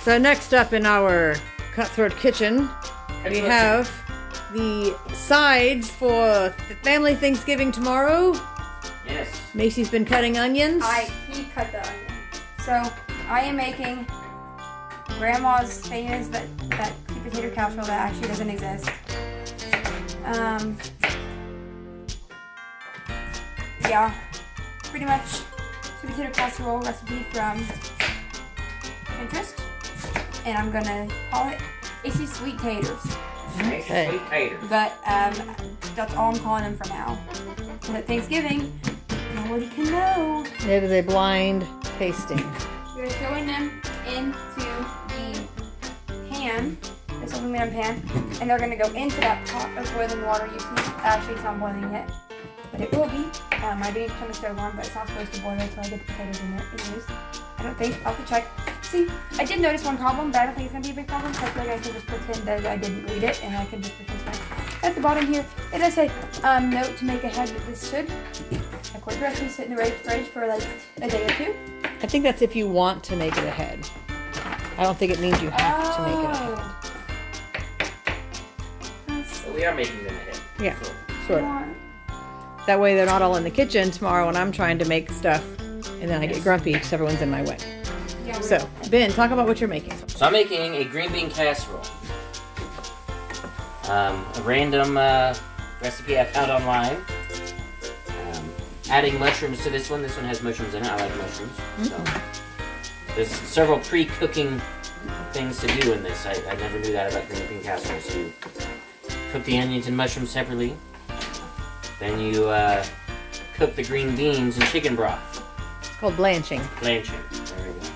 So next up in our Cutthroat kitchen, we have the sides for the family Thanksgiving tomorrow. Yes. Macy's been cutting onions. He cut the onion. So I am making Grandma's famous that sweet potato casserole that actually doesn't exist. Yeah, pretty much sweet potato casserole recipe from Pinterest, and I'm gonna call it Icy Sweet Taters. Okay. Sweet taters. But that's all I'm calling them for now. And at Thanksgiving, nobody can know. It is a blind tasting. We're throwing them into the pan, this aluminum pan, and they're gonna go into that pot of boiling water you see. Actually, it's not boiling yet, but it will be. I didn't turn the stove on, but it's not supposed to boil until I get the potatoes in it. Anyways, I don't think. I'll have to check. See, I did notice one problem, but I don't think it's gonna be a big problem. So I feel like I can just pretend that I didn't read it, and I can just pretend that. At the bottom here, it does say, note to make ahead that this should, according to recipe, sit in the fridge for like a day or two. I think that's if you want to make it ahead. I don't think it means you have to make it ahead. So we are making them ahead. Yeah, sort of. That way they're not all in the kitchen tomorrow when I'm trying to make stuff, and then I get grumpy because everyone's in my way. Yeah, So, Ben, talk about what you're making. So I'm making a green bean casserole. A random recipe I found online. Adding mushrooms to this one. This one has mushrooms in it. I like mushrooms. So there's several pre-cooking things to do in this. I never knew that about green bean casseroles. You cook the onions and mushrooms separately. Then you cook the green beans in chicken broth. It's called blanching. Blanching. There we go.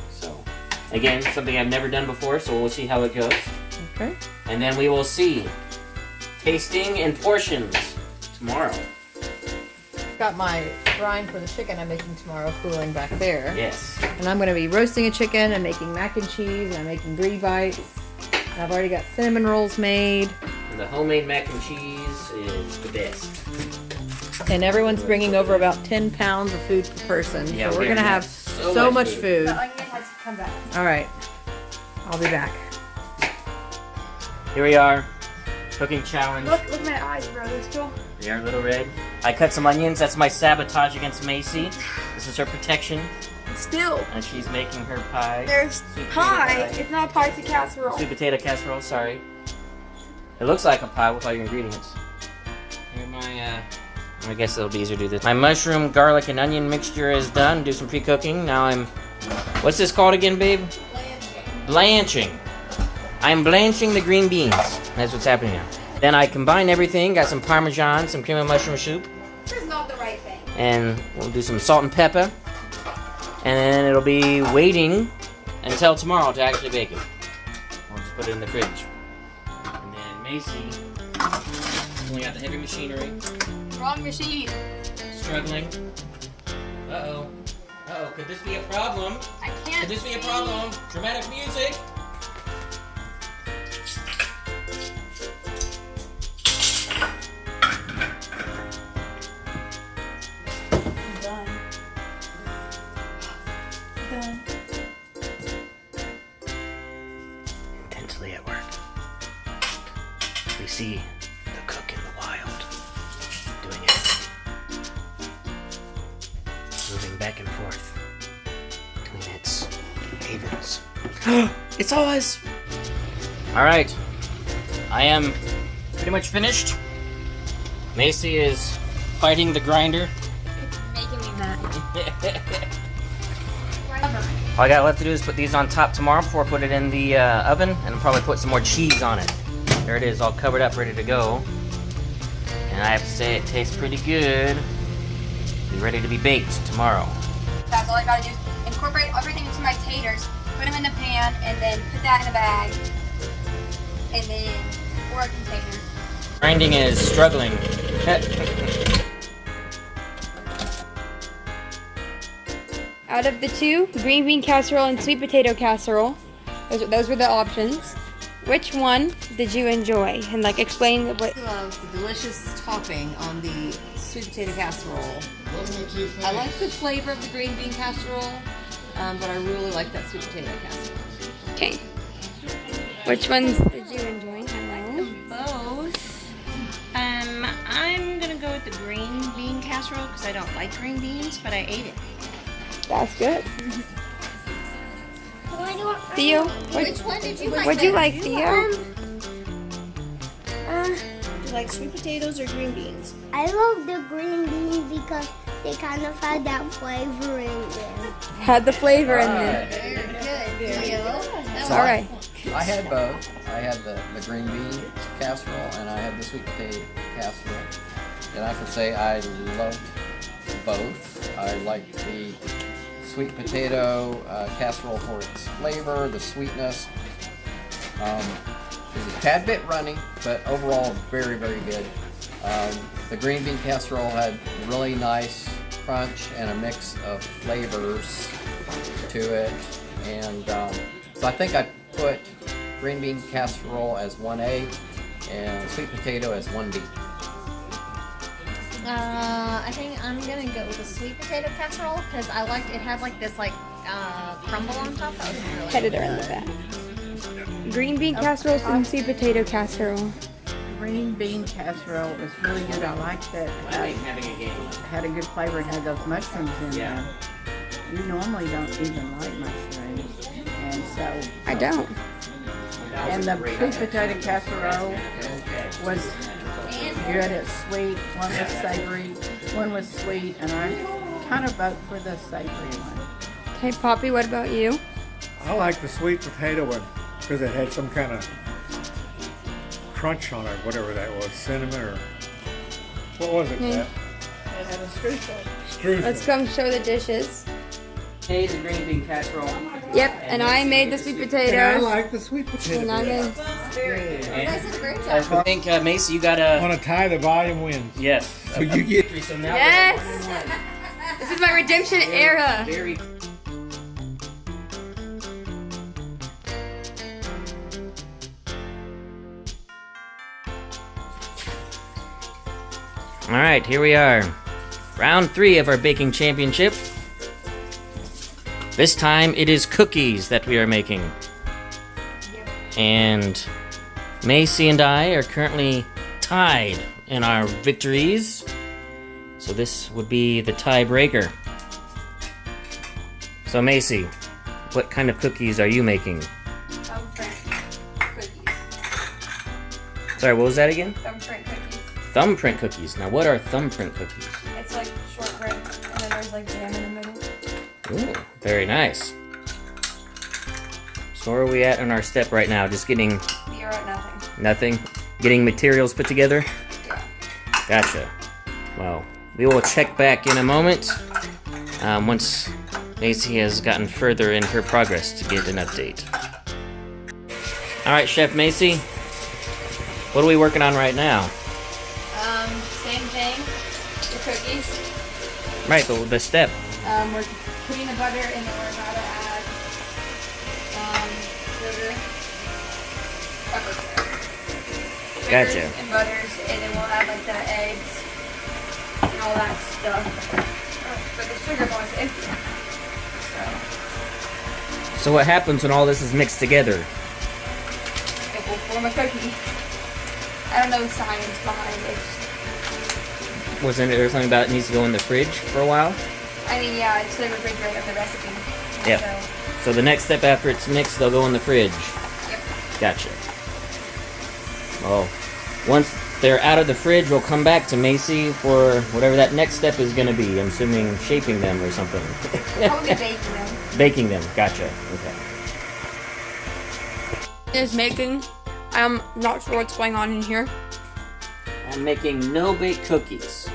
So, again, something I've never done before, so we'll see how it goes. Okay. And then we will see tasting and portions tomorrow. Got my brine for the chicken I'm making tomorrow cooling back there. Yes. And I'm going to be roasting a chicken and making mac and cheese, and I'm making brie bites. And I've already got cinnamon rolls made. And the homemade mac and cheese is the best. And everyone's bringing over about 10 pounds of food per person. Yeah, so we're going to have so much food. The onion has to come back. All right. I'll be back. Here we are. Cooking challenge. Look at my eyes, bro. They're still. They are a little red. I cut some onions. That's my sabotage against Macy. This is her protection. Still. And she's making her pie. There's Sweet potato pie. pie. It's not a pie, it's a casserole. Sweet potato casserole, sorry. It looks like a pie with all your ingredients. Here my, I guess it'll be easier to do this. My mushroom, garlic, and onion mixture is done. Do some pre-cooking. Now I'm, what's this called again, babe? Blanching. I'm blanching the green beans. That's what's happening now. Then I combine everything. Got some Parmesan, some cream of mushroom soup. This is not the right thing. And we'll do some salt and pepper. And then it'll be waiting until tomorrow to actually bake it. We'll just put it in the fridge. And then Macy, pulling out the heavy machinery. Wrong machine. Struggling. Uh-oh. Uh-oh, could this be a problem? I can't. Could this be a problem? Dramatic music. I'm done. Done. Intensely at work. We see the cook in the wild doing it. Moving back and forth between its havens. It's ours! Alright. I am pretty much finished. Macy is fighting the grinder. It's making me mad. All I got left to do is put these on top tomorrow before I put it in the oven, and I'll probably put some more cheese on it. There it is, all covered up, ready to go. And I have to say, it tastes pretty good. Be ready to be baked tomorrow. That's all I gotta do is incorporate everything into my taters, put them in the pan, and then put that in a bag, and then pour a container. Grinding is struggling. Out of the two, green bean casserole and sweet potato casserole, those were the options. Which one did you enjoy? And like explain what. I love the delicious topping on the sweet potato casserole. I like the flavor of the green bean casserole, but I really like that sweet potato casserole. Okay. Which ones did you enjoy? Hello? Both. I'm gonna go with the green bean casserole because I don't like green beans, but I ate it. That's good. Theo, Which one did you like? what'd you like, Theo? You like sweet potatoes or green beans? I love the green beans because they kind of had that flavor in them. Had the flavor in there. Good. Theo. It's all right. I had both. I had the green bean casserole and I had the sweet potato casserole. And I have to say I loved both. I liked the sweet potato casserole for its flavor, the sweetness. It was a tad bit runny, but overall very, very good. The green bean casserole had really nice crunch and a mix of flavors to it. And so I think I put green bean casserole as 1A and sweet potato as 1B. I think I'm gonna go with the sweet potato casserole because I liked it had like this crumble on top. That was really Headed her in the back. Green bean casserole and sweet potato casserole. Green bean casserole is really good. I like that. Having a game. Had a good flavor and had those mushrooms in there. You normally don't even like mushrooms, and so I don't. and the sweet potato casserole was good. It's sweet. One was savory. One was sweet, and I kind of vote for the savory one. Okay, Poppy, what about you? I like the sweet potato one because it had some kind of crunch on it, whatever that was, cinnamon or what was it? That? It had a streusel. Streusel. Let's come show the dishes. Made the green bean casserole. Yep, and I made the sweet potatoes. And I like the sweet potato. And I made I think Macy, you gotta. Want to tie the volume wins. Yes. So you get. So now Yes! This is my redemption era. Very. All right, here we are. Round 3 of our baking championship. This time it is cookies that we are making. And Macy and I are currently tied in our victories. So this would be the tiebreaker. So Macy, what kind of cookies are you making? Thumbprint cookies. Sorry, what was that again? Thumbprint cookies. Thumbprint cookies. Now what are thumbprint cookies? It's like shortbread, and then there's like jam in the middle. Ooh, very nice. So where are we at on our step right now? Just getting You're at nothing. nothing? Getting materials put together? Yeah. Gotcha. Well, we will check back in a moment once Macy has gotten further in her progress to get an update. Alright, Chef Macy, what are we working on right now? Same thing. The cookies. Right, the step. We're putting the butter and then we're about to add sugar, pepper. Gotcha. And butters, and then we'll add like the eggs and all that stuff. But the sugar bowl is empty. So what happens when all this is mixed together? It will form a cookie. I don't know the science behind it. Wasn't there something about it needs to go in the fridge for a while? I mean, yeah, it's the refrigerator of the recipe. Yep. So the next step after it's mixed, they'll go in the fridge. Yep. Gotcha. Well, once they're out of the fridge, we'll come back to Macy for whatever that next step is going to be. I'm assuming shaping them or something. Probably baking them. Baking them. Gotcha. Okay. Is making. I'm not sure what's going on in here. I'm making no-bake cookies.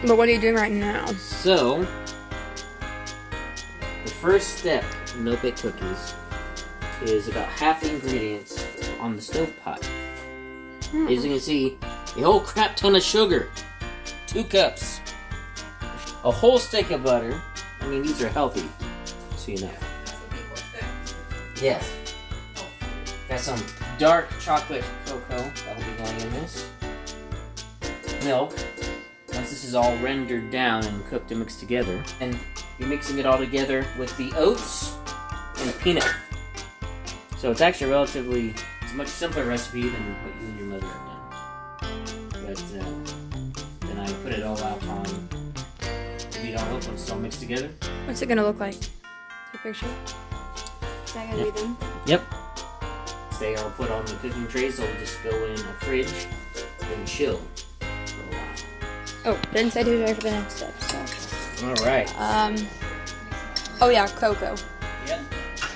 But what are you doing right now? So, the first step in no-bake cookies is about half the ingredients on the stovepipe. As you can see, a whole crap ton of sugar, 2 cups, a whole stick of butter. I mean, these are healthy, so you know. Yes. Got some dark chocolate cocoa that'll be going in this. Milk. Once this is all rendered down and cooked and mixed together, and you're mixing it all together with the oats and the peanut So it's actually relatively, it's a much simpler recipe than what you and your mother have done. But then I put it all out on, beat all up when it's all mixed together. What's it gonna look like? Take a picture. Is that gonna be them? Yep. They are put on the cooking trays, so we'll just go in a fridge and chill for a while. Oh, didn't say to be ready for the next step, so. Alright. Oh yeah, cocoa. Yep.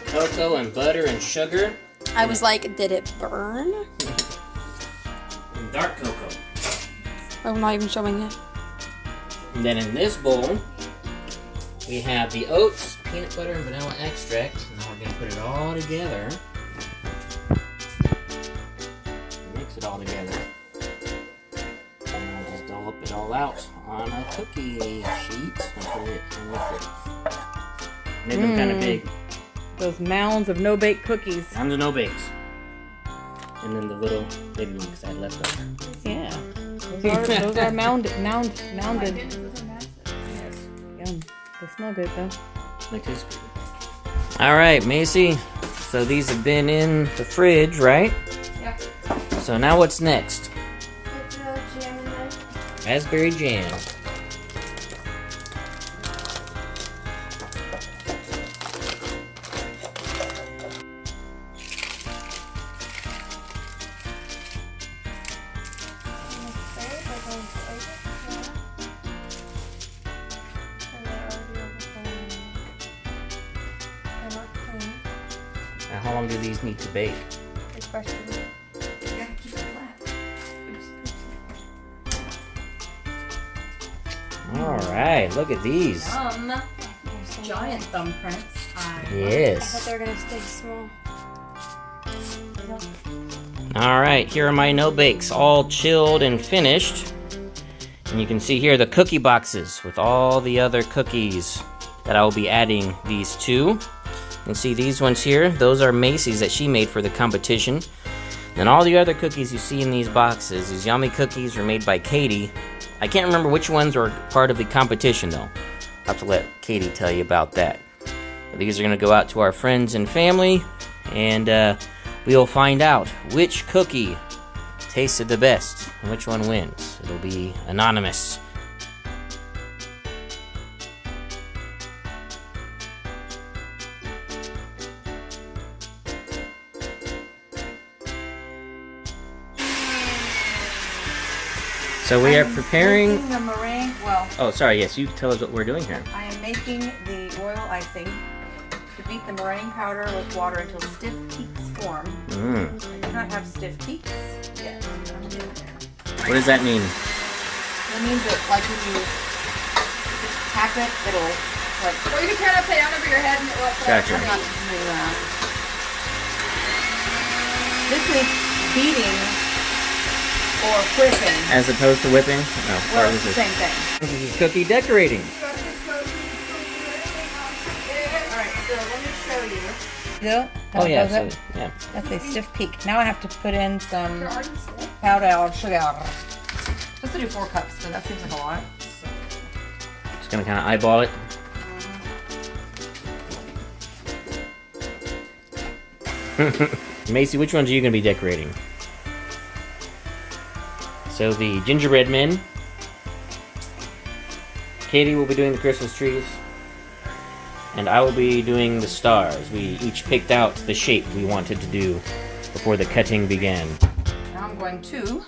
Cocoa and butter and sugar. I was like, did it burn? And dark cocoa. I'm not even showing it. And then in this bowl, we have the oats, peanut butter, and vanilla extract. Now we're going to put it all together. Mix it all together. And I'll just dollop it all out on a cookie sheet and put it in the fridge. Make them kind of big. Those mounds of no-bake cookies. Mounds of no bakes. And then the little baby ones I had left over. Yeah. Those are mounded. Yum. They smell good though. They taste good. Alright, Macy. So these have been in the fridge, right? Yeah. So now what's next? Put the jam in there. Raspberry jam. Now, how long do these need to bake? Good question. You gotta keep it flat. Alright, look at these. Giant thumbprints. I Yes. thought they were gonna stay small. Alright, here are my no bakes, all chilled and finished. And you can see here the cookie boxes with all the other cookies that I will be adding these to. You can see these ones here, those are Macy's that she made for the competition. And all the other cookies you see in these boxes, these yummy cookies were made by Katie. I can't remember which ones were part of the competition though. I'll have to let Katie tell you about that. But these are going to go out to our friends and family, and we'll find out which cookie tasted the best and which one wins. It'll be anonymous. So we are preparing. Making the meringue. Well, Oh, sorry. Yes, you tell us what we're doing here. I am making the royal icing to beat the meringue powder with water until stiff peaks form. I do not have stiff peaks yet. I'm getting there. What does that mean? It means that, like, when you tap it, it'll like. Or you can turn it upside down over your head and it will Gotcha. I'm not doing that. This is beating or whipping. As opposed to whipping? No. Well, or it's this the is- same thing. This is cookie decorating. Alright, so let me show you. Oh How it yeah, does it? so, yeah. That's a stiff peak. Now I have to put in some powder sugar. Supposed to do 4 cups, but that seems like a lot. Just gonna kind of eyeball it. Macy, which ones are you gonna be decorating? So the gingerbread men. Katie will be doing the Christmas trees. And I will be doing the stars. We each picked out the shape we wanted to do before the cutting began. Now I'm going to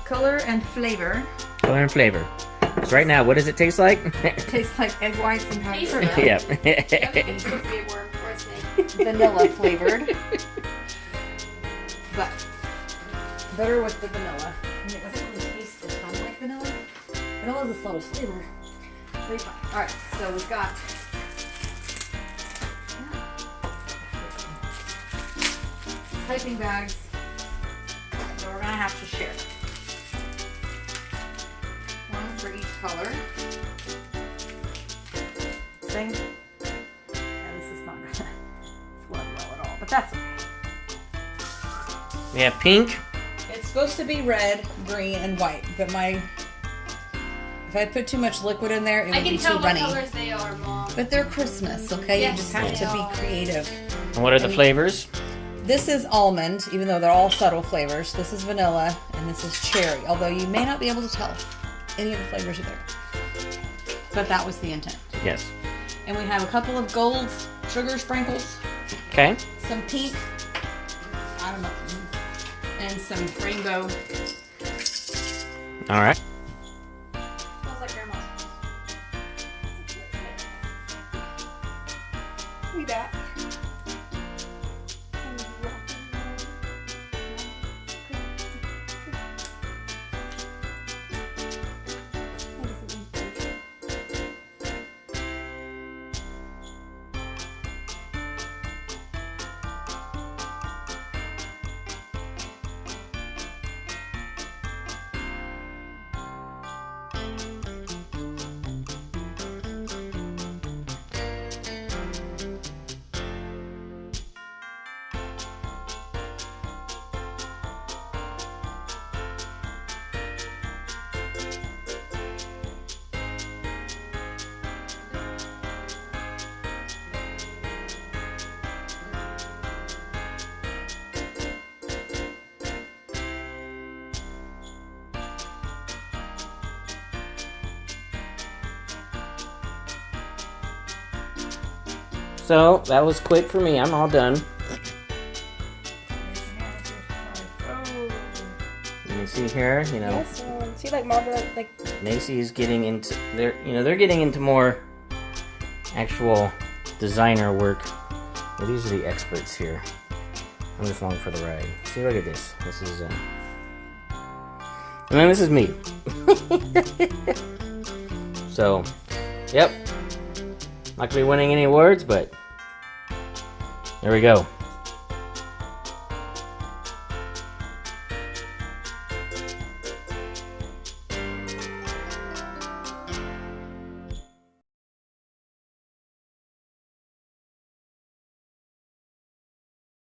color and flavor. Color and flavor. So right now, what does it taste like? It tastes like egg whites and powdered sugar. Yeah. Vanilla flavored. But better with the vanilla. And it doesn't really taste a ton like vanilla. Vanilla is a subtle flavor. Alright, so we've got piping bags that we're gonna have to share. One for each color. Thing. Yeah, this is not gonna flow well at all, but that's okay. We have pink. It's supposed to be red, green, and white, but if I put too much liquid in there, it would be too runny. colors they are, Mom. But they're Christmas, okay? Yes, You just have they to are. be creative. And what are the flavors? This is almond, even though they're all subtle flavors. This is vanilla, and this is cherry. Although you may not be able to tell any of the flavors are there. But that was the intent. Yes. And we have a couple of gold sugar sprinkles, Okay. some pink, I don't know, and some rainbow. All right. Smells like grandma's. We back. So that was quick for me. I'm all done. You can see here, you know, Yes, see like marble, like Macy is getting into they're getting into more actual designer work. Well, these are the experts here. I'm just along for the ride. See, look at this. This is and then this is me. So, yep. Not gonna be winning any awards, but there we go.